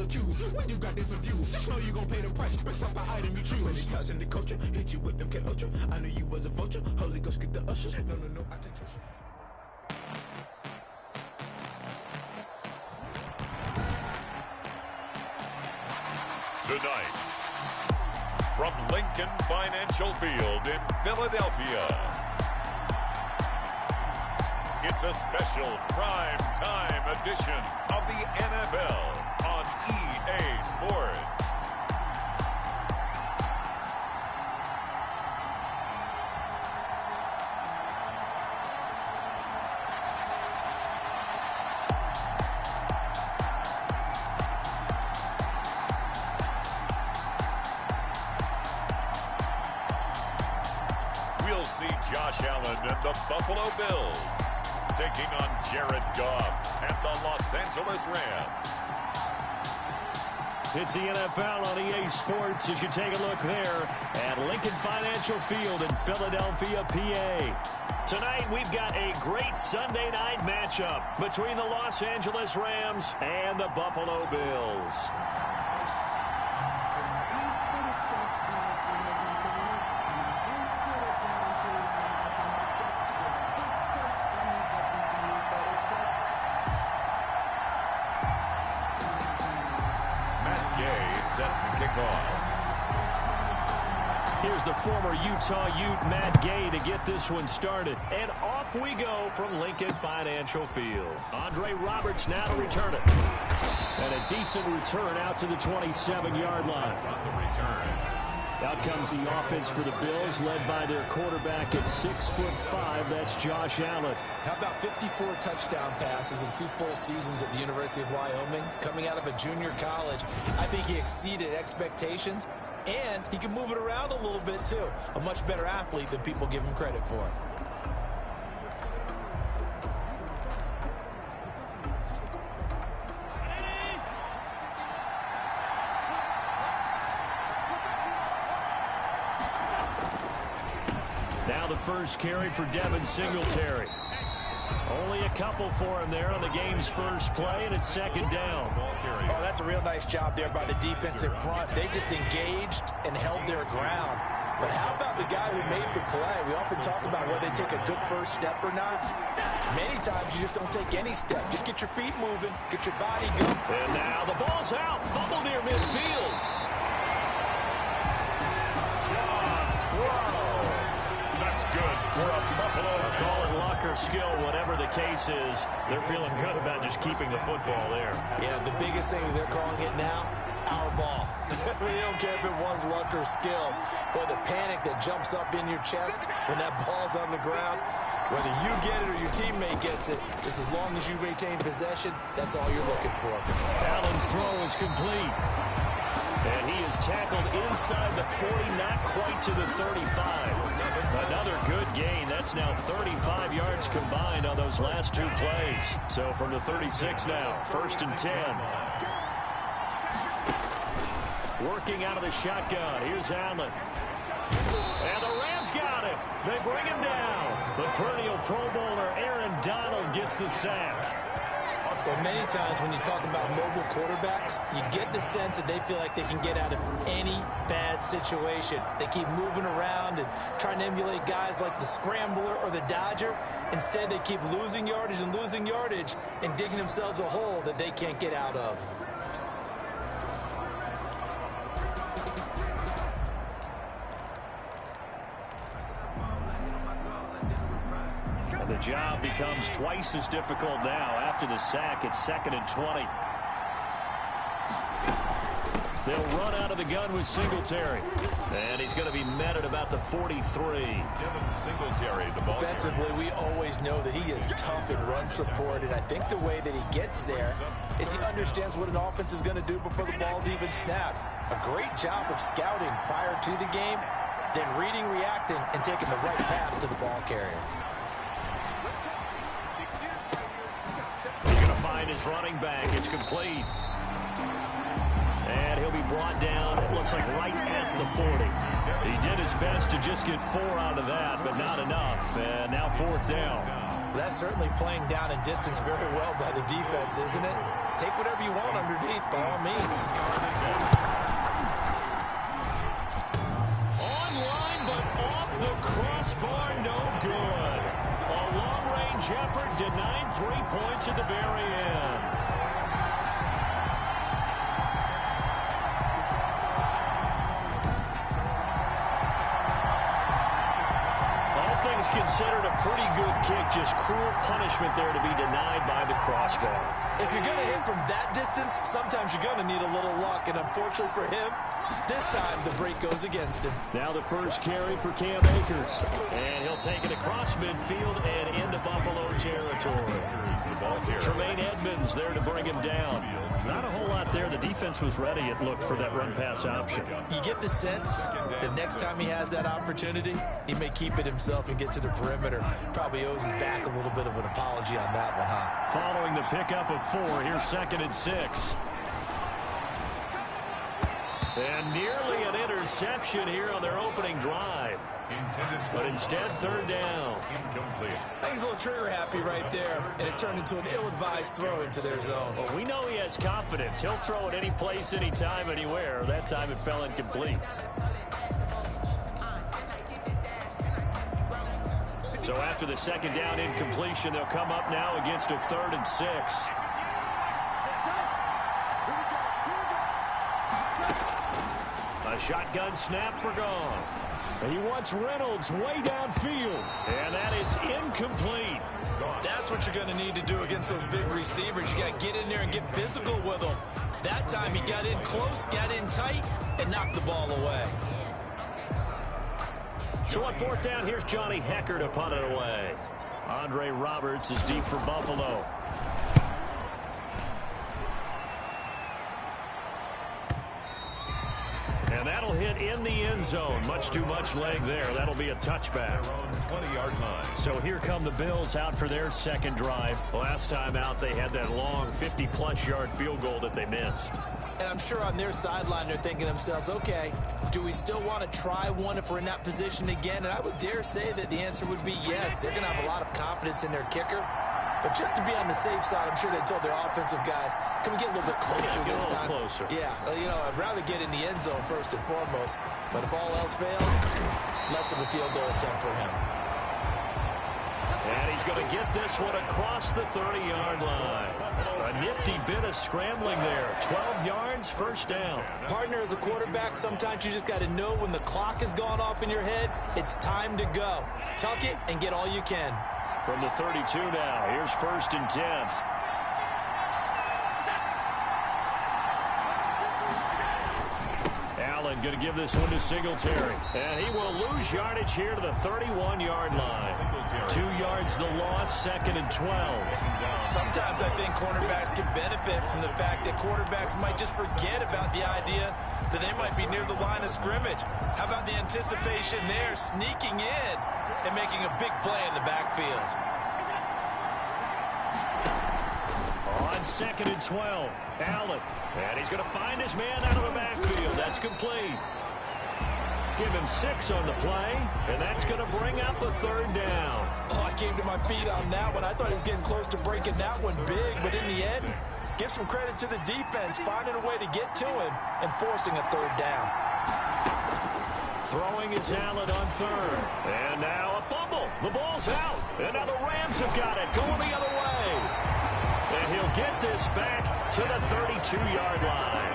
accused. When you got different views, just know you gon' pay the price based off the item you choose. When they touching the culture, hit you with them K Ultra. I knew you was a vulture. Holy Ghost, get the ushers. No, I can't trust you. Tonight, from Lincoln Financial Field in Philadelphia, it's a special prime time edition of the NFL on EA Sports. We'll see Josh Allen and the Buffalo Bills taking on Jared Goff and the Los Angeles Rams. It's the NFL on EA Sports as you take a look there at Lincoln Financial Field in Philadelphia, PA. Tonight we've got a great Sunday night matchup between the Los Angeles Rams and the Buffalo Bills. Set to kick off. Here's the former Utah Ute, Matt Gay, to get this one started. And off we go from Lincoln Financial Field. Andre Roberts now to return it. And a decent return out to the 27-yard line. Out comes the offense for the Bills, led by their quarterback at 6'5". That's Josh Allen. How about 54 touchdown passes in 2 full seasons at the University of Wyoming? Coming out of a junior college, I think he exceeded expectations, and he can move it around a little bit too. A much better athlete than people give him credit for. Now the first carry for Devin Singletary. Only a couple for him there on the game's first play, and it's second down. Oh, that's a real nice job there by the defensive front. They just engaged and held their ground. But how about the guy who made the play? We often talk about whether they take a good first step or not. Many times you just don't take any step. Just get your feet moving, get your body going. And now the ball's out. Fumble near midfield. For a Buffalo. Call it luck or skill, whatever the case is. They're feeling good about just keeping the football there. Yeah, the biggest thing they're calling it now, our ball. They don't care if it was luck or skill. But the panic that jumps up in your chest when that ball's on the ground, whether you get it or your teammate gets it, just as long as you retain possession, that's all you're looking for. Allen's throw is complete. And he is tackled inside the 40, not quite to the 35. Another good gain. That's now 35 yards combined on those last 2 plays. So from the 36 now, 1st and 10. Working out of the shotgun. Here's Allen. And the Rams got him. They bring him down. The perennial Pro Bowler Aaron Donald gets the sack. But many times when you talk about mobile quarterbacks, you get the sense that they feel like they can get out of any bad situation. They keep moving around and trying to emulate guys like the Scrambler or the Dodger. Instead, they keep losing yardage and digging themselves a hole that they can't get out of. The job becomes twice as difficult now after the sack. It's 2nd and 20. They'll run out of the gun with Singletary. And he's going to be met at about the 43. Devin Singletary, the ball. Defensively, we always know that he is tough in run support, and I think the way that he gets there is he understands what an offense is going to do before the ball's even snapped. A great job of scouting prior to the game, then reading, reacting, and taking the right path to the ball carrier. Find his running back. It's complete. And he'll be brought down, it looks like right at the 40. He did his best to just get 4 out of that, but not enough. And now 4th down. That's certainly playing down in distance very well by the defense, isn't it? Take whatever you want underneath, by all means. denied 3 points at the very end. All things considered, a pretty good kick. Just cruel punishment there to be denied by the crossbar. If you're going to hit from that distance, sometimes you're going to need a little luck. And unfortunately for him, this time the break goes against him. Now the first carry for Cam Akers. And he'll take it across midfield and into Buffalo territory. Tremaine Edmonds there to bring him down. Not a whole lot there. The defense was ready, it looked, for that run-pass option. You get the sense the next time he has that opportunity, he may keep it himself and get to the perimeter. Probably owes his back a little bit of an apology on that one, huh? Following the pickup of 4, here's 2nd and 6. And nearly an interception here on their opening drive. But instead, 3rd down. I think he's a little trigger happy right there, and it turned into an ill-advised throw into their zone. Well, we know he has confidence. He'll throw it any place, anytime, anywhere. That time it fell incomplete. So after the 2nd down incompletion, they'll come up now against a 3rd and 6. A shotgun snap for Gone. And he wants Reynolds way downfield. And that is incomplete. That's what you're going to need to do against those big receivers. You got to get in there and get physical with them. That time he got in close, got in tight, and knocked the ball away. So on 4th down, here's Johnny Hecker to punt it away. Andre Roberts is deep for Buffalo. And that'll hit in the end zone. Much too much leg there. That'll be a touchback. 20-yard line. So here come the Bills out for their 2nd drive. Last time out, they had that long 50-plus yard field goal that they missed. And I'm sure on their sideline, they're thinking to themselves, okay, do we still want to try one if we're in that position again? And I would dare say that the answer would be yes. They're going to have a lot of confidence in their kicker. But just to be on the safe side, I'm sure they told their offensive guys, can we get a little bit closer this time? Closer. Yeah, you know, I'd rather get in the end zone first and foremost. But if all else fails, less of a field goal attempt for him. And he's going to get this one across the 30-yard line. A nifty bit of scrambling there. 12 yards, 1st down. Partner, as a quarterback, sometimes you just got to know when the clock has gone off in your head, it's time to go. Tuck it and get all you can. From the 32 now, here's 1st and 10. Allen going to give this one to Singletary. And he will lose yardage here to the 31-yard line. 2 yards the loss, 2nd and 12. Sometimes I think cornerbacks can benefit from the fact that quarterbacks might just forget about the idea that they might be near the line of scrimmage. How about the anticipation there, sneaking in and making a big play in the backfield. On 2nd and 12, Allen. And he's going to find his man out of the backfield. That's complete. Give him 6 on the play, and that's going to bring up a 3rd down. Oh, I came to my feet on that one. I thought he was getting close to breaking that one big, but in the end, give some credit to the defense, finding a way to get to him and forcing a 3rd down. Throwing is Allen on 3rd. And now a fumble. The ball's out. And now the Rams have got it, going the other way. And he'll get this back to the 32-yard line.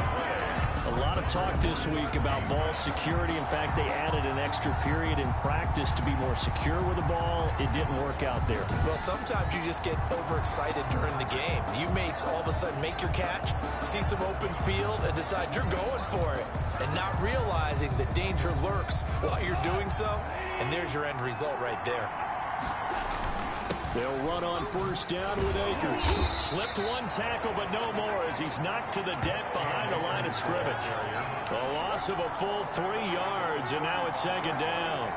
A lot of talk this week about ball security. In fact, they added an extra period in practice to be more secure with the ball. It didn't work out there. Well, sometimes you just get overexcited during the game. You may all of a sudden make your catch, see some open field, and decide you're going for it, and not realizing the danger lurks while you're doing so. And there's your end result right there. They'll run on 1st down with Akers. Slipped one tackle, but no more as he's knocked to the deck behind the line of scrimmage. A loss of a full 3 yards, and now it's 2nd down.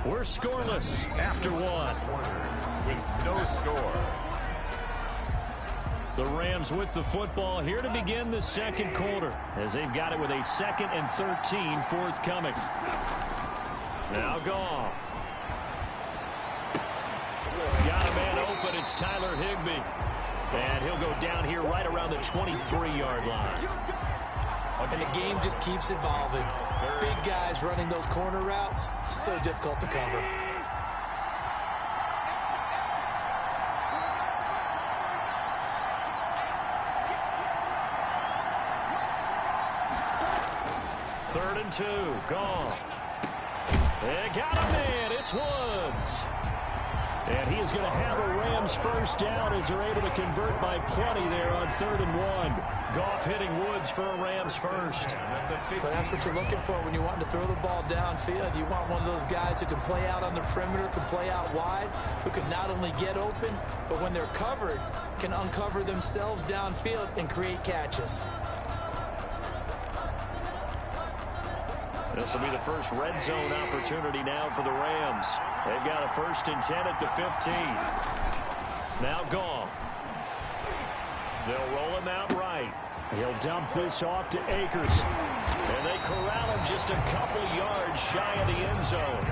We're scoreless after 1. With no score. The Rams with the football here to begin the 2nd quarter as they've got it with a 2nd and 13 forthcoming. Now Goff. Got a man open. It's Tyler Higbee. And he'll go down here right around the 23-yard line. And the game just keeps evolving. Big guys running those corner routes, so difficult to cover. Third and 2, Goff. They got a man, it's Woods. And he is going to have a Rams first down as they're able to convert by plenty there on 3rd and 1. Goff hitting Woods for a Rams first. But that's what you're looking for when you want to throw the ball downfield. You want one of those guys who can play out on the perimeter, can play out wide, who can not only get open, but when they're covered, can uncover themselves downfield and create catches. This will be the first red zone opportunity now for the Rams. They've got a 1st and 10 at the 15. Now Goff. They'll roll him out right. He'll dump this off to Akers. And they corral him just a couple yards shy of the end zone.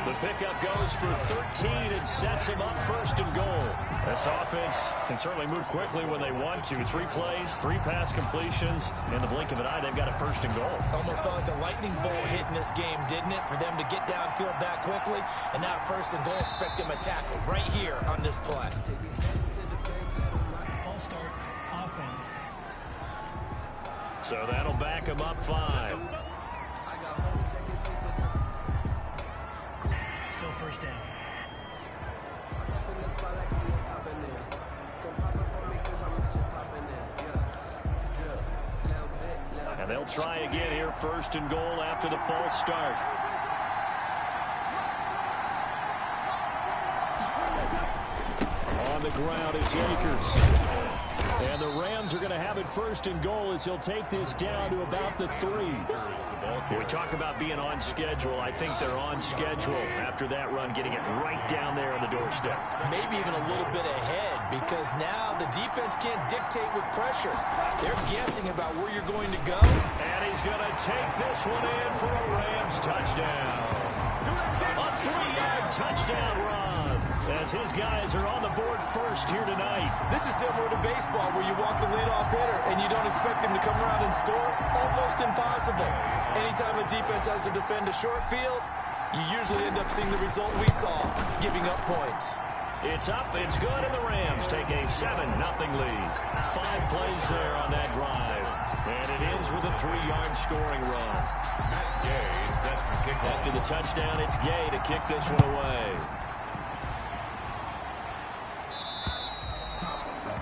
The pickup goes for 13 and sets him up 1st and goal. This offense can certainly move quickly when they want to. 3 plays, 3 pass completions. In the blink of an eye, they've got a 1st and goal. Almost felt like a lightning bolt hit in this game, didn't it? For them to get downfield that quickly. And now 1st and goal, expect them to tackle right here on this play. All-star offense. So that'll back him up 5. Still 1st down. And they'll try again here, 1st and goal after the false start. On the ground is Akers. And the Rams are going to have it 1st and goal as he'll take this down to about the 3. When we talk about being on schedule, I think they're on schedule after that run, getting it right down there on the doorstep. Maybe even a little bit ahead, because now the defense can't dictate with pressure. They're guessing about where you're going to go. And he's going to take this one in for a Rams touchdown. A 3-yard touchdown run as his guys are on the board first here tonight. This is similar to baseball where you walk the leadoff hitter and you don't expect him to come around and score. Almost impossible. Anytime a defense has to defend a short field, you usually end up seeing the result we saw, giving up points. It's up, it's good, and the Rams take a 7-0 lead. 5 plays there on that drive. And it ends with a 3-yard scoring run. After the touchdown, it's Gay to kick this one away.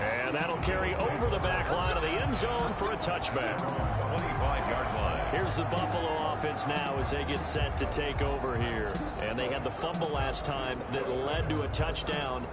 And that'll carry over the back line of the end zone for a touchback. 25-yard line. Here's the Buffalo offense now as they get set to take over here. And they had the fumble last time that led to a touchdown.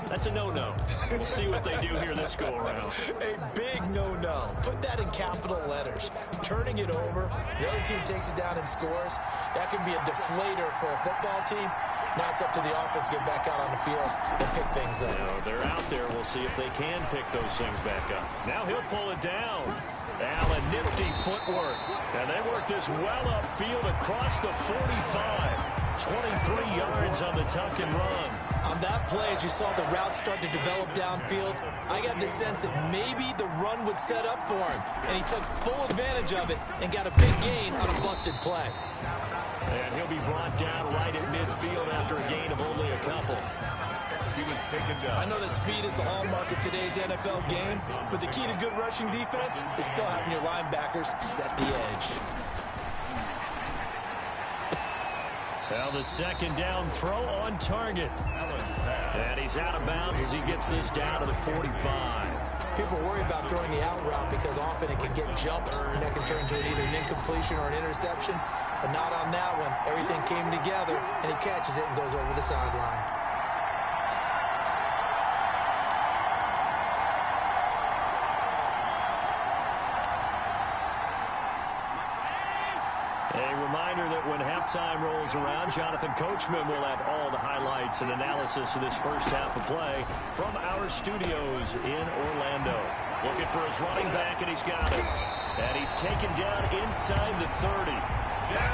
That's a no-no. We'll see what they do here this go-around. A big no-no. Put that in capital letters. Turning it over, the other team takes it down and scores. That can be a deflator for a football team. Now it's up to the offense to get back out on the field and pick things up. They're out there. We'll see if they can pick those things back up. Now he'll pull it down. Allen, nifty footwork. And they work this well upfield across the 45. 23 yards on the tuck and run. On that play, as you saw the route start to develop downfield, I got the sense that maybe the run would set up for him. And he took full advantage of it and got a big gain on a busted play. And he'll be brought down right at midfield after a gain of only a couple. He was taken down. I know that speed is the hallmark of today's NFL game, but the key to good rushing defense is still having your linebackers set the edge. Well, the 2nd down throw on target. And he's out of bounds as he gets this down to the 45. People worry about throwing the out route because often it can get jumped, and that can turn into either an incompletion or an interception. But not on that one. Everything came together, and he catches it and goes over the sideline. That when halftime rolls around, Jonathan Coachman will have all the highlights and analysis of this first half of play from our studios in Orlando. Looking for his running back, and he's got it. And he's taken down inside the 30.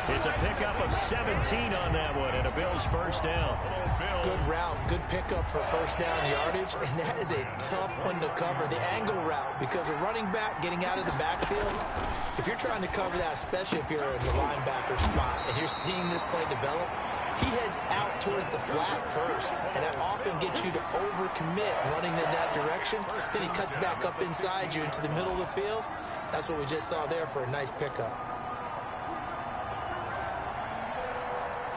It's a pickup of 17 on that one, and a Bills first down. Good route, good pickup for first down yardage, and that is a tough one to cover, the angle route, because a running back getting out of the backfield, if you're trying to cover that, especially if you're in the linebacker spot, and you're seeing this play develop, he heads out towards the flat first, and that often gets you to overcommit running in that direction. Then he cuts back up inside you into the middle of the field. That's what we just saw there for a nice pickup.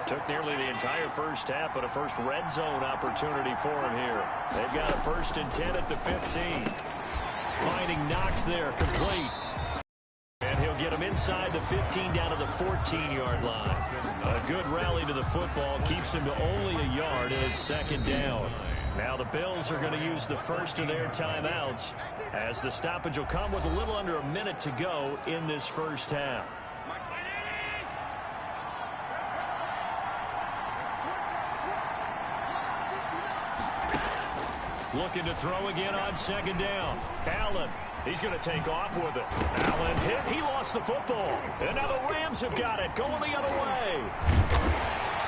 Took nearly the entire first half, but a first red zone opportunity for him here. They've got a 1st and 10 at the 15. Finding Knox there, complete. And he'll get him inside the 15 down to the 14-yard line. A good rally to the football keeps him to only a yard, and it's 2nd down. Now the Bills are going to use the first of their timeouts as the stoppage will come with a little under a minute to go in this first half. Looking to throw again on 2nd down. Allen, he's going to take off with it. Allen hit. He lost the football. And now the Rams have got it, going the other way.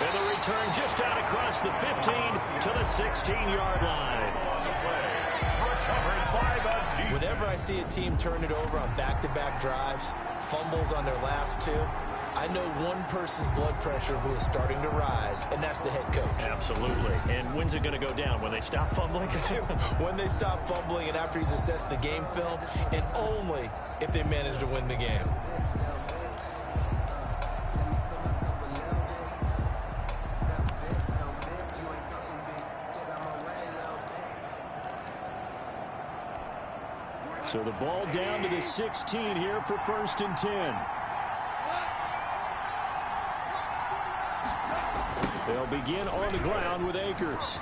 And the return just out across the 15 to the 16-yard line. Whenever I see a team turn it over on back-to-back drives, fumbles on their last two, I know one person's blood pressure who is starting to rise, and that's the head coach. Absolutely. And when's it going to go down? When they stop fumbling? When they stop fumbling and after he's assessed the game film, and only if they manage to win the game. So the ball down to the 16 here for 1st and 10. They'll begin on the ground with Akers.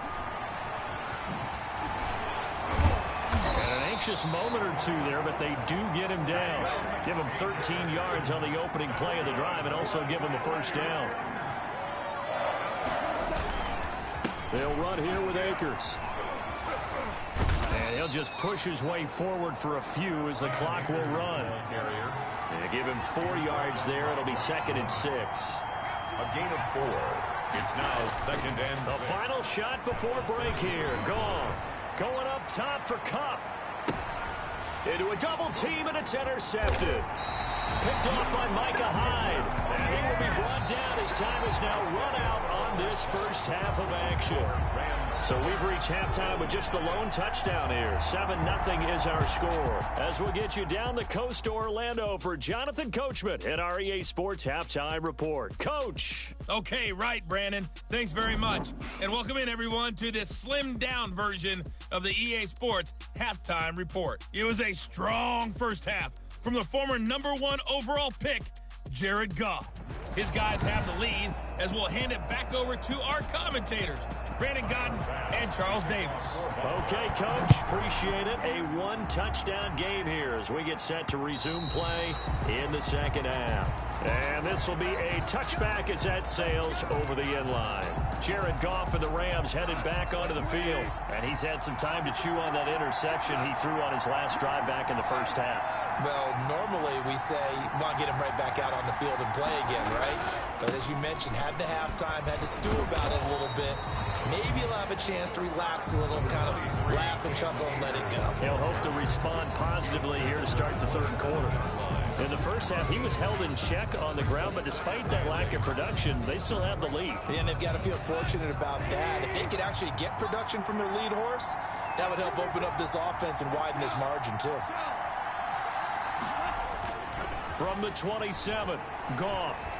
And an anxious moment or two there, but they do get him down. Give him 13 yards on the opening play of the drive and also give him a first down. They'll run here with Akers. And he'll just push his way forward for a few as the clock will run. They give him 4 yards there. It'll be 2nd and 6. A gain of 4. It's now 2nd and 6. The final shot before break here. Goff going up top for Kupp. Into a double team, and it's intercepted. Picked off by Micah Hyde. And he will be brought down as time is now run out on this first half of action. So we've reached halftime with just the lone touchdown here. 7-0 is our score. As we'll get you down the coast to Orlando for Jonathan Coachman at our EA Sports Halftime Report. Coach. Okay, right, Brandon. Thanks very much. And welcome in, everyone, to this slimmed-down version of the EA Sports Halftime Report. It was a strong first half from the former #1 overall pick, Jared Goff. His guys have the lead as we'll hand it back over to our commentators, Brandon Godden and Charles Davis. Okay, Coach. Appreciate it. A 1-touchdown game here as we get set to resume play in the second half. And this will be a touchback as that sails over the end line. Jared Goff and the Rams headed back onto the field. And he's had some time to chew on that interception he threw on his last drive back in the first half. Well, normally we say, want to get him right back out on the field and play again, right? But as you mentioned, had the halftime, had to stew about it a little bit. Maybe he'll have a chance to relax a little, kind of laugh and chuckle and let it go. He'll hope to respond positively here to start the third quarter. In the first half, he was held in check on the ground, but despite that lack of production, they still have the lead. And they've got to feel fortunate about that. If they could actually get production from their lead horse, that would help open up this offense and widen this margin, too. From the 27, Goff.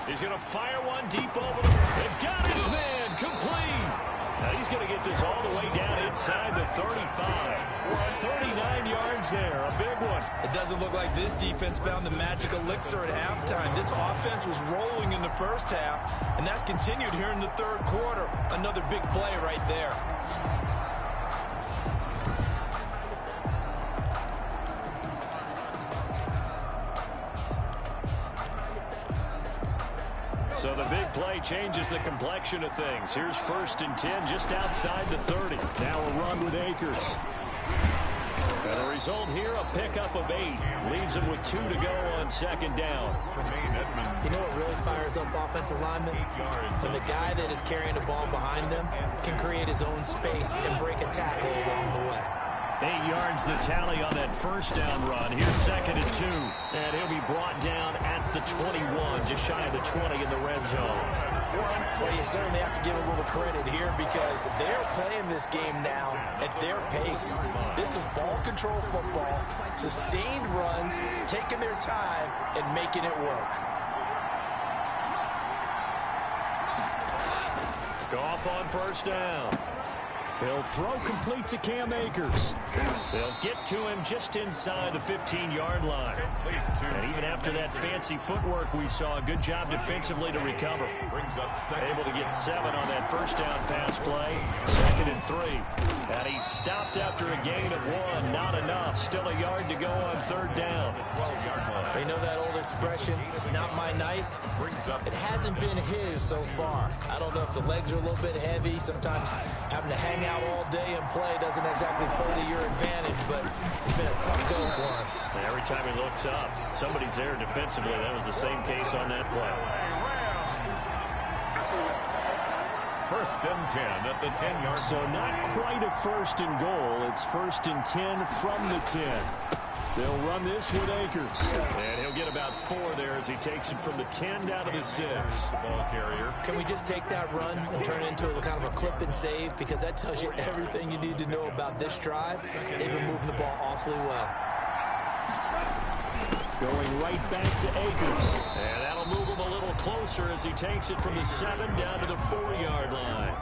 He's going to fire one deep over the... They've got his man complete. Now he's going to get this all the way down inside the 35. 39 yards there, a big one. It doesn't look like this defense found the magic elixir at halftime. This offense was rolling in the first half, and that's continued here in the third quarter. Another big play right there. So the big play changes the complexion of things. Here's 1st and 10 just outside the 30. Now a run with Akers. And the result here, a pickup of 8. Leaves him with 2 to go on second down. You know what really fires up offensive linemen? When the guy that is carrying the ball behind them can create his own space and break a tackle along the way. 8 yards the tally on that first down run. Here's second and 2. And he'll be brought down at the 21, just shy of the 20 in the red zone. Well, you certainly have to give a little credit here because they're playing this game now at their pace. This is ball control football, sustained runs, taking their time and making it work. Goff on first down. He'll throw complete to Cam Akers. They'll get to him just inside the 15-yard line. And even after that fancy footwork we saw, a good job defensively to recover. Able to get 7 on that first down pass play. Second and 3. And he stopped after a gain of 1. Not enough. Still a yard to go on third down. You know that old expression, it's not my night? It hasn't been his so far. I don't know if the legs are a little bit heavy. Sometimes having to hang out all day and play doesn't exactly play to your advantage, but it's been a tough go for him. And every time he looks up, somebody's there defensively. That was the same case on that play. First and 10 at the 10-yard line. So not quite a first and goal. It's first and 10 from the 10. They'll run this with Akers. And he'll get about 4 there as he takes it from the 10 down to the 6. Ball carrier. Can we just take that run and turn it into a kind of a clip and save? Because that tells you everything you need to know about this drive. They've been moving the ball awfully well. Going right back to Akers. And that'll move him a little closer as he takes it from the 7 down to the 4-yard line.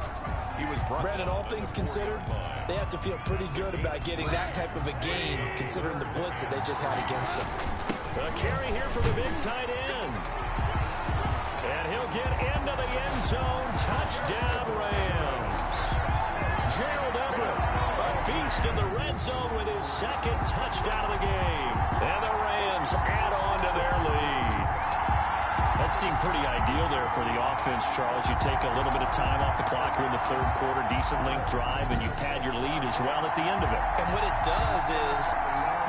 Brandon, all things considered, they have to feel pretty good about getting that type of a gain, considering the blitz that they just had against them. A carry here for the big tight end. And he'll get into the end zone. Touchdown, Rams. Gerald Everett, a beast in the red zone with his second touchdown of the game. And the Rams add on to their lead. That seemed pretty ideal there for the offense, Charles. You take a little bit of time off the clock here in the third quarter, decent length drive, and you pad your lead as well at the end of it. And what it does is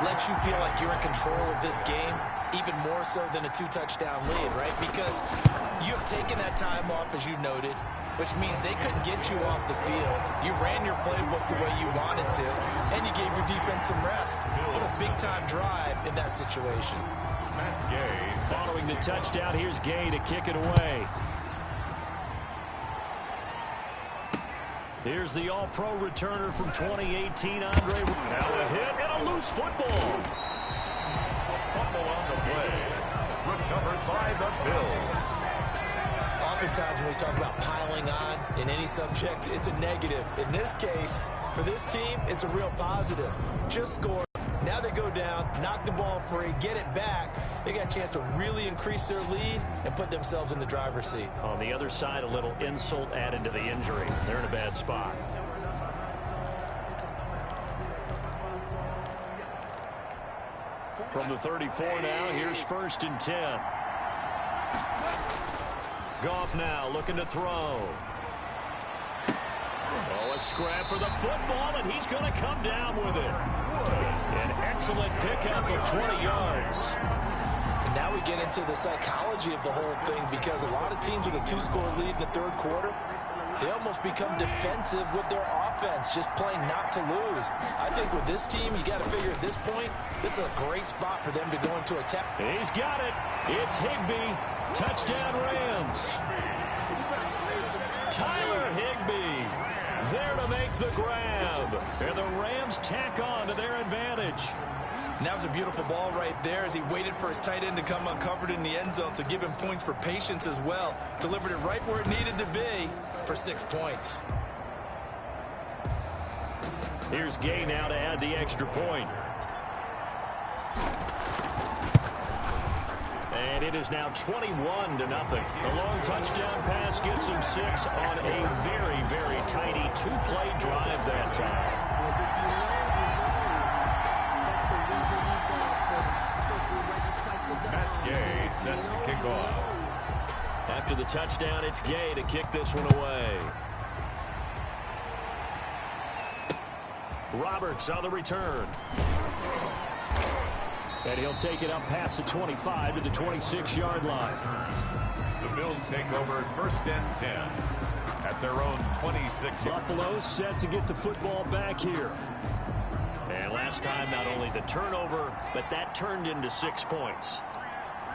lets you feel like you're in control of this game, even more so than a 2-touchdown lead, right? Because you have taken that time off, as you noted, which means they couldn't get you off the field. You ran your playbook the way you wanted to, and you gave your defense some rest. What a big-time drive in that situation. Gay. Following the touchdown, here's Gay to kick it away. Here's the all-pro returner from 2018, Andre. Now a hit and a loose football. Fumble on the play. Recovered by the Bills. Oftentimes when we talk about piling on in any subject, it's a negative. In this case, for this team, it's a real positive. Just score. Now they go down, knock the ball free, get it back. They got a chance to really increase their lead and put themselves in the driver's seat. On the other side, a little insult added to the injury. They're in a bad spot. From the 34 now, here's first and 10. Goff now looking to throw. Oh, a scrap for the football, and he's going to come down with it. An excellent pickup of 20 yards. And now we get into the psychology of the whole thing, because a lot of teams with a 2-score lead in the third quarter, they almost become defensive with their offense, just playing not to lose. I think with this team, you got to figure at this point, this is a great spot for them to go into attack. He's got it. It's Higbee. Touchdown, Rams. Tyler Higbee there to make the grab. And the Rams tack on to their advantage. And that was a beautiful ball right there as he waited for his tight end to come uncovered in the end zone, so give him points for patience as well. Delivered it right where it needed to be for 6 points. Here's Gay now to add the extra point. And it is now 21-0. The long touchdown pass gets him 6 on a very, very tidy 2-play drive that time. Matt Gay set to kick off. After the touchdown, it's Gay to kick this one away. Roberts on the return. And he'll take it up past the 25 to the 26-yard line. The Bills take over 1st and 10 at their own 26. Buffalo set to get the football back here. And last time, not only the turnover, but that turned into 6 points.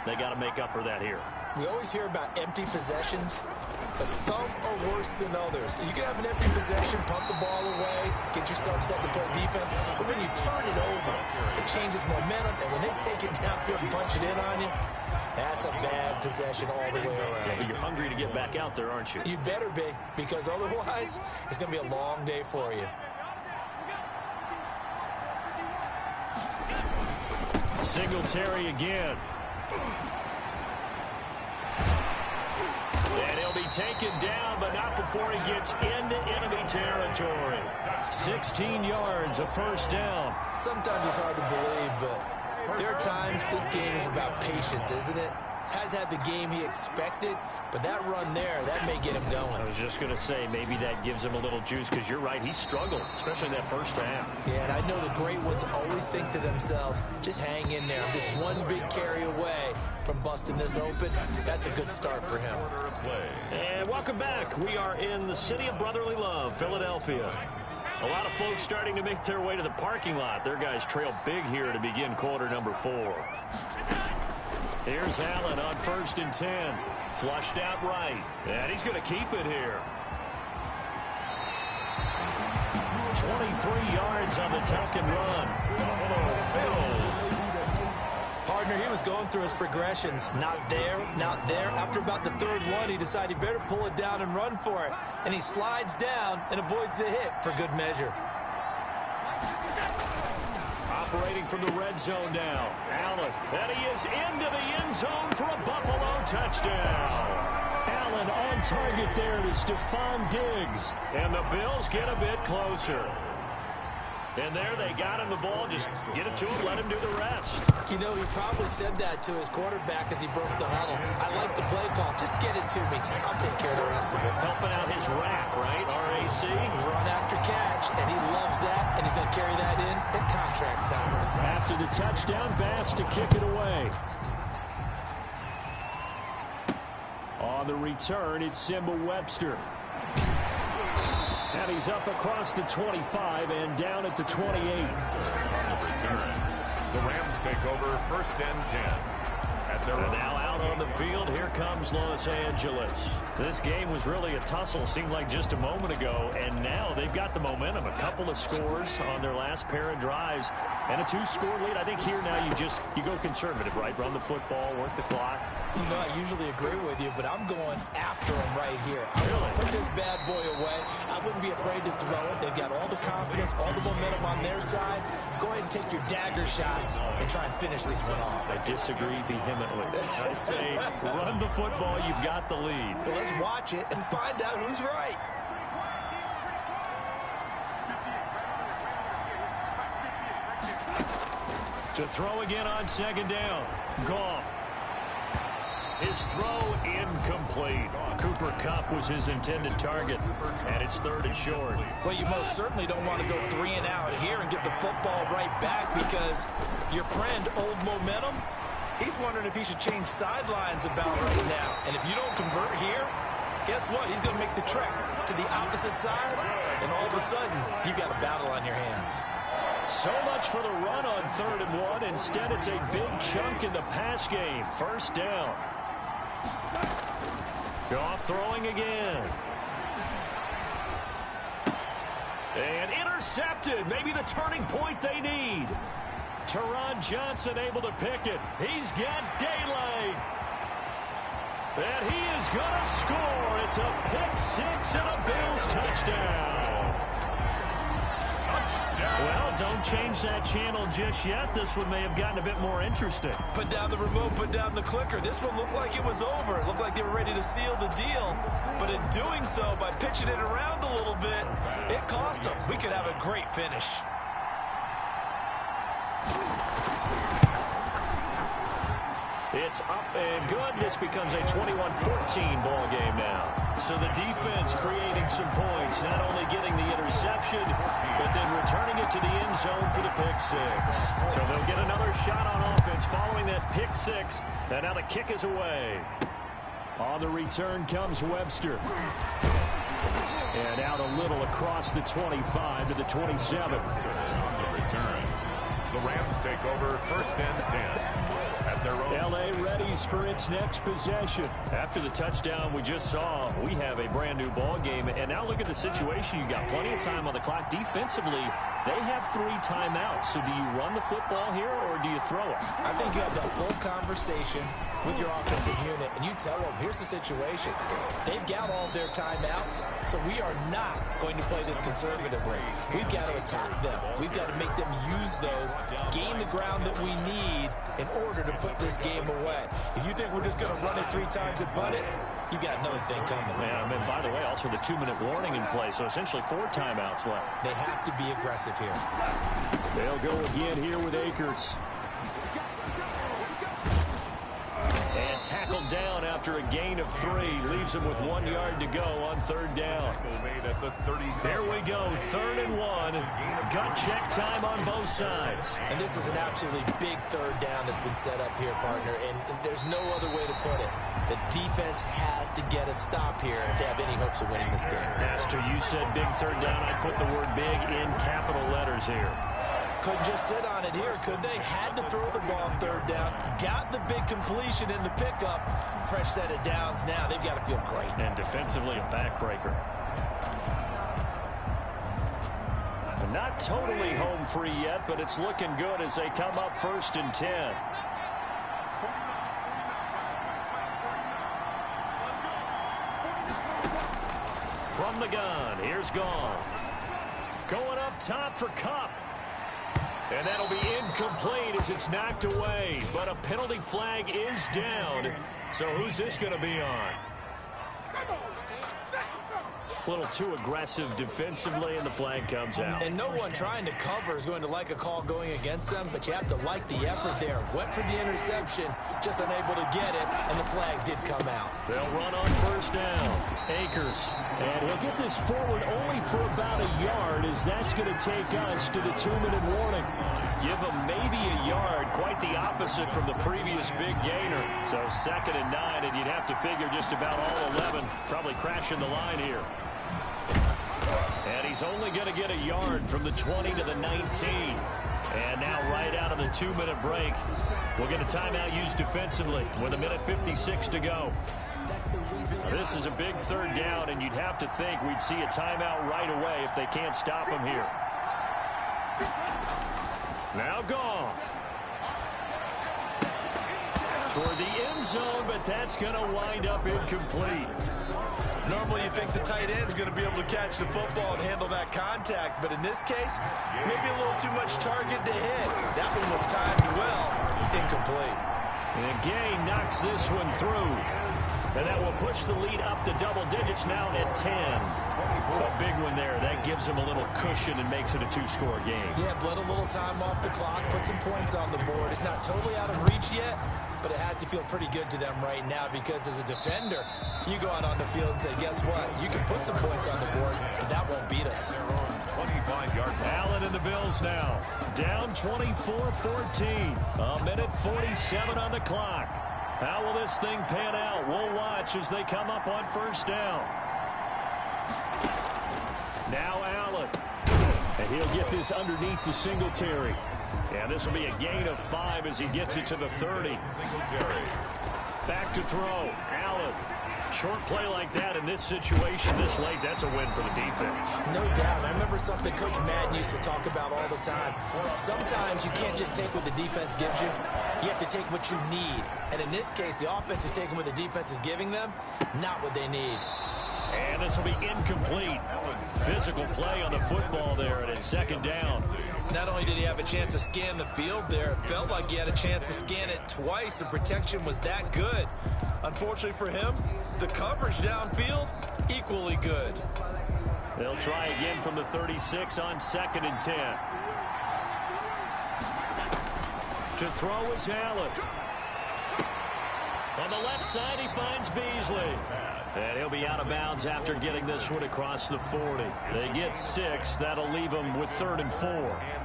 They got to make up for that here. We always hear about empty possessions, but some are worse than others. You can have an empty possession, pump the ball away, get yourself set to play defense, but when you turn it over, it changes momentum, and when they take it downfield and punch it in on you, that's a bad possession all the way around. Yeah, but you're hungry to get back out there, aren't you? You better be, because otherwise, it's going to be a long day for you. Singletary again. And he'll be taken down, but not before he gets into enemy territory. 16 yards, a first down. Sometimes it's hard to believe, but there are times this game is about patience, isn't it? Has had the game he expected, but that run there, that may get him going. I was just going to say, maybe that gives him a little juice, because you're right, he struggled, especially in that first half. Yeah, and I know the great ones always think to themselves, just hang in there. I'm just one big carry away from busting this open. That's a good start for him. And welcome back. We are in the city of brotherly love, Philadelphia. A lot of folks starting to make their way to the parking lot. Their guys trail big here to begin quarter number 4. Here's Allen on 1st and 10. Flushed out right. And he's going to keep it here. 23 yards on the tuck and run. Partner, he was going through his progressions. Not there, not there. After about the 3rd one, he decided he better pull it down and run for it. And he slides down and avoids the hit for good measure. Operating from the red zone now. Allen, and he is into the end zone for a Buffalo touchdown. Allen on target there to Stephon Diggs. And the Bills get a bit closer. And there they got him the ball. Just get it to him, let him do the rest. You know, he probably said that to his quarterback as he broke the huddle. I like the play call. Just get it to me. I'll take care of the rest of it. Helping out his rack, right? RAC. Run after catch, and he loves that, and he's going to carry that in at contract time. After the touchdown, Bass to kick it away. On the return, it's Simba Webster. And he's up across the 25 and down at the 28. The Rams take over 1st and 10. And now out on the field, here comes Los Angeles. This game was really a tussle, seemed like just a moment ago, and now they've got the momentum. A couple of scores on their last pair of drives, and a 2-score lead. I think here now you go conservative, right? Run the football, work the clock. You know, I usually agree with you, but I'm going after him right here. I want to put this bad boy away. I wouldn't be afraid to throw it. They've got all the confidence, all the momentum on their side. Go ahead and take your dagger shots and try and finish this one off. I disagree vehemently. I say run the football, you've got the lead. Well, let's watch it and find out who's right. To throw again on 2nd down. Goff. His throw incomplete. Cooper Kupp was his intended target, and it's 3rd and short. Well, you most certainly don't want to go 3 and out here and get the football right back, because your friend, Old Momentum, he's wondering if he should change sidelines about right now. And if you don't convert here, guess what? He's going to make the trek to the opposite side, and all of a sudden, you've got a battle on your hands. So much for the run on 3rd and 1. Instead, it's a big chunk in the pass game. 1st down. Goff throwing again. And intercepted. Maybe the turning point they need. Teron Johnson able to pick it. He's got daylight. And he is going to score. It's a pick 6 and a Bills touchdown. Well, don't change that channel just yet. This one may have gotten a bit more interesting. Put down the remote, put down the clicker. This one looked like it was over. It looked like they were ready to seal the deal. But in doing so, by pitching it around a little bit, it cost them. We could have a great finish. It's up and good. This becomes a 21-14 ball game now. So the defense creating some points, not only getting the interception, but then returning it to the end zone for the pick six. So they'll get another shot on offense following that pick six. And now the kick is away. On the return comes Webster. And out a little across the 25 to the 27. On the return, the Rams take over 1st and 10. At their own. L.A. readies for its next possession. After the touchdown we just saw, we have a brand new ball game. And now look at the situation. You got plenty of time on the clock. Defensively, they have 3 timeouts. So do you run the football here or do you throw it? I think you have that full conversation with your offensive unit, and you tell them, here's the situation. They've got all their timeouts, so we are not going to play this conservatively. We've got to attack them. We've got to make them use those, gain the ground that we need in order to put this game away. If you think we're just going to run it 3 times and punt it, you got another thing coming. Yeah, and by the way, also the 2-minute warning in play, so essentially 4 timeouts left. They have to be aggressive here. They'll go again here with Akers. And tackled down after a gain of 3. Leaves him with 1 yard to go on 3rd down. Here we go, 3rd and 1. Gut check time on both sides. And this is an absolutely big 3rd down that's been set up here, partner, and there's no other way to put it. The defense has to get a stop here if they have any hopes of winning this game. Master, you said big 3rd down. I put the word big in capital letters here. Couldn't just sit on it here, could they? Had to throw the ball on 3rd down. Got the big completion in the pickup. Fresh set of downs now. They've got to feel great. And defensively, a backbreaker. Not totally home free yet, but it's looking good as they come up 1st and 10. From the gun, here's Goff. Going up top for Kupp. And that'll be incomplete as it's knocked away. But a penalty flag is down. So who's this going to be on? A little too aggressive defensively, and the flag comes out. And no one trying to cover is going to like a call going against them, but you have to like the effort there. Went for the interception, just unable to get it, and the flag did come out. They'll run on 1st down. Akers. And he'll get this forward only for about a yard, as that's going to take us to the 2-minute warning. Give him maybe a yard, quite the opposite from the previous big gainer. So 2nd and 9, and you'd have to figure just about all 11 probably crashing the line here. And he's only going to get a yard from the 20 to the 19. And now right out of the 2-minute break, we'll get a timeout used defensively with 1:56 to go. This is a big 3rd down, and you'd have to think we'd see a timeout right away if they can't stop him here. Now Goff. Toward the end zone, but that's going to wind up incomplete. Normally you think the tight end's going to be able to catch the football and handle that contact, but in this case, maybe a little too much target to hit. That one was timed well. Incomplete. And Gay knocks this one through. And that will push the lead up to double digits now at 10. A big one there. That gives them a little cushion and makes it a 2-score game. Yeah, bled a little time off the clock, put some points on the board. It's not totally out of reach yet, but it has to feel pretty good to them right now because as a defender, you go out on the field and say, guess what? You can put some points on the board, but that won't beat us. 25-yard. Allen and the Bills now. Down 24-14. 1:47 on the clock. How will this thing pan out? We'll watch as they come up on 1st down. Now Allen. And he'll get this underneath to Singletary. And this will be a gain of 5 as he gets it to the 30. Back to throw. Allen. Short play like that in this situation this late, that's a win for the defense. No doubt. I remember something Coach Madden used to talk about all the time. Sometimes you can't just take what the defense gives you. You have to take what you need. And in this case, the offense is taking what the defense is giving them, not what they need. And this will be incomplete. Physical play on the football there, and it's 2nd down. Not only did he have a chance to scan the field there, it felt like he had a chance to scan it twice. The protection was that good. Unfortunately for him, the coverage downfield, equally good. They'll try again from the 36 on 2nd and 10. To throw is Allen. On the left side, he finds Beasley. And he'll be out of bounds after getting this one across the 40. They get 6. That'll leave them with 3rd and 4.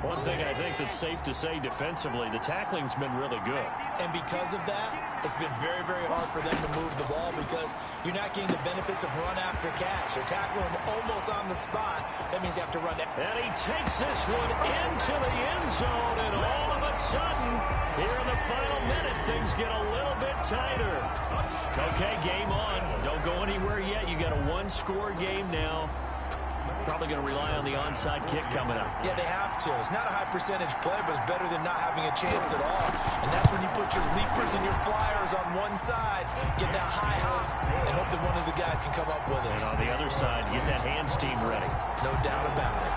One thing I think that's safe to say defensively, the tackling's been really good. And because of that, it's been very, very hard for them to move the ball because you're not getting the benefits of run after catch. They're tackling him almost on the spot. That means you have to run that. And he takes this one into the end zone, and all of a sudden, here in the final minute, things get a little bit tighter. Okay, game on. Don't go anywhere yet. You got a one-score game now. Probably going to rely on the onside kick coming up. Yeah, they have to. It's not a high percentage play, but it's better than not having a chance at all. And that's when you put your leapers and your flyers on one side, get that high hop, and hope that one of the guys can come up with it. And on the other side, get that hands team ready. No doubt about it.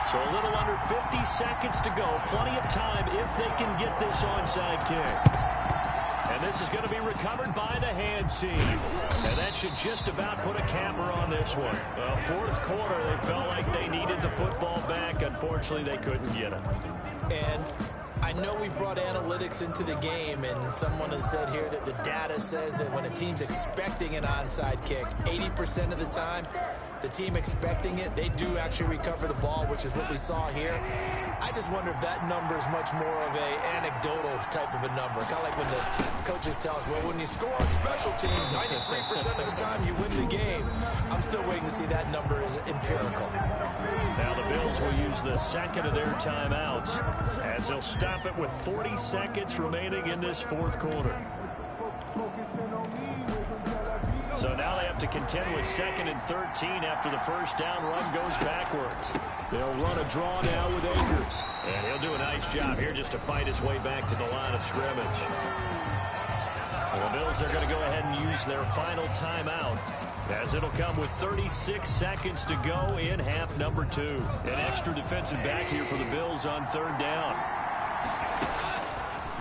So a little under 50 seconds to go. Plenty of time if they can get this onside kick. And this is going to be recovered by the hands team. And that should just about put a capper on this one. Well, fourth quarter, they felt like they needed the football back. Unfortunately, they couldn't get it. And I know we brought analytics into the game, and someone has said here that the data says that when a team's expecting an onside kick, 80% of the time, the team expecting it, they do actually recover the ball, which is what we saw here. I just wonder if that number is much more of a anecdotal type of a number. Kind of like when the coaches tell us, well, when you score on special teams, 93% of the time you win the game. I'm still waiting to see that number is empirical. Now the Bills will use the second of their timeouts as they'll stop it with 40 seconds remaining in this fourth quarter. So now they have to contend with 2nd and 13 after the first down run goes backwards. They'll run a draw now with Akers. And he'll do a nice job here just to fight his way back to the line of scrimmage. Well, the Bills are going to go ahead and use their final timeout as it'll come with 36 seconds to go in half number 2. An extra defensive back here for the Bills on 3rd down.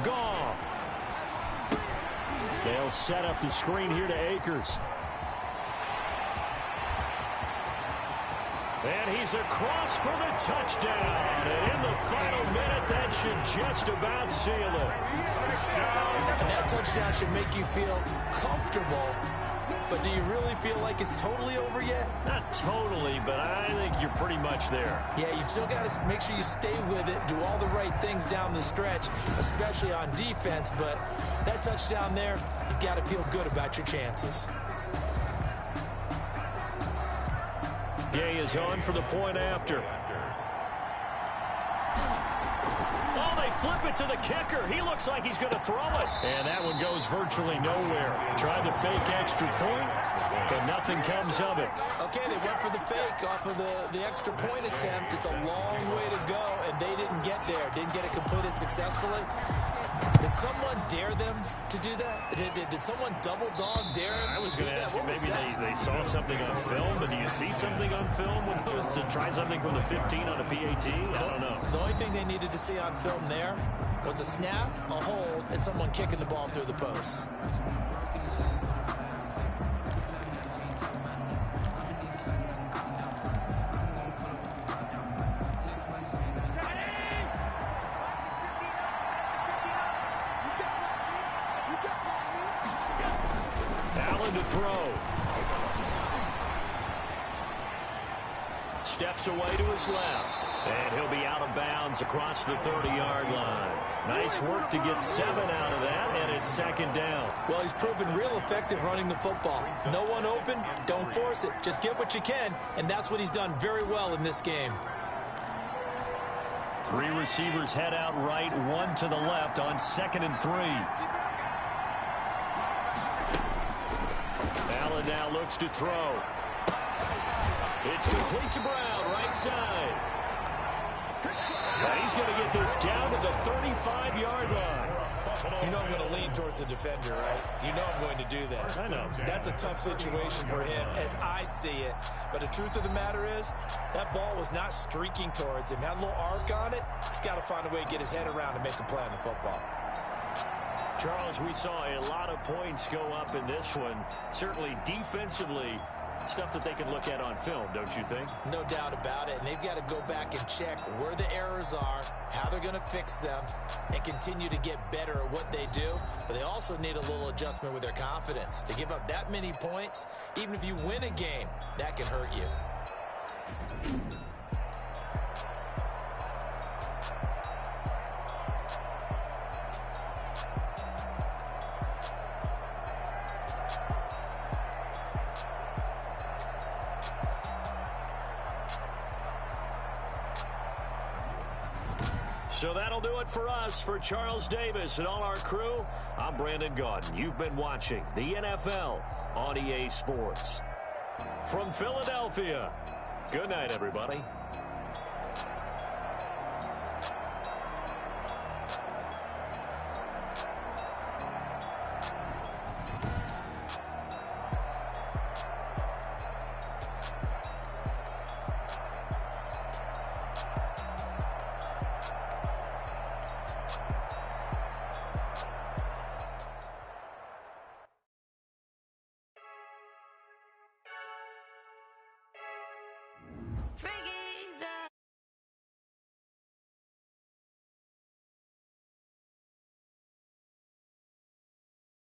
Goff. They'll set up the screen here to Akers. And he's across for the touchdown. And in the final minute, that should just about seal it. And that touchdown should make you feel comfortable. But do you really feel like it's totally over yet? Not totally, but I think you're pretty much there. Yeah, you've still got to make sure you stay with it, do all the right things down the stretch, especially on defense. But that touchdown there, you've got to feel good about your chances. Gay is on for the point after. Oh, they flip it to the kicker. He looks like he's going to throw it. And that one goes virtually nowhere. Tried to fake extra point, but nothing comes of it. Okay, they went for the fake off of the extra point attempt. It's a long way to go, and they didn't get there. Didn't get it completed successfully. Did someone dare them to do that? Did someone double dog dare them I was to do going to that? ask you, What was maybe that? they saw something on film, but do you see something on film when it was to try something from the 15 on a PAT? I don't know. The only thing they needed to see on film there was a snap, a hold, and someone kicking the ball through the post. Allen to throw. Steps away to his left. And he'll be out of bounds across the 30-yard line. Nice work to get 7 out of that, and it's 2nd down. Well, he's proven real effective running the football. No one open, don't force it. Just get what you can, and that's what he's done very well in this game. 3 receivers head out right, 1 to the left on 2nd and 3. Allen now looks to throw. It's complete to Brown, right side. And he's going to get this down to the 35-yard line. You know I'm going to lean towards the defender, right? You know I'm going to do that. I know. That's a tough situation for him as I see it. But the truth of the matter is, that ball was not streaking towards him. Had a little arc on it. He's got to find a way to get his head around and make a play on the football. Charles, we saw a lot of points go up in this one. Certainly defensively, Stuff that they can look at on film, don't you think? No doubt about it. And they've got to go back and check where the errors are, how they're going to fix them, and continue to get better at what they do. But they also need a little adjustment with their confidence. To give up that many points, even if you win a game, that can hurt you. So that'll do it for us. For Charles Davis and all our crew, I'm Brandon Gaudin. You've been watching the NFL on EA Sports. From Philadelphia, good night, everybody.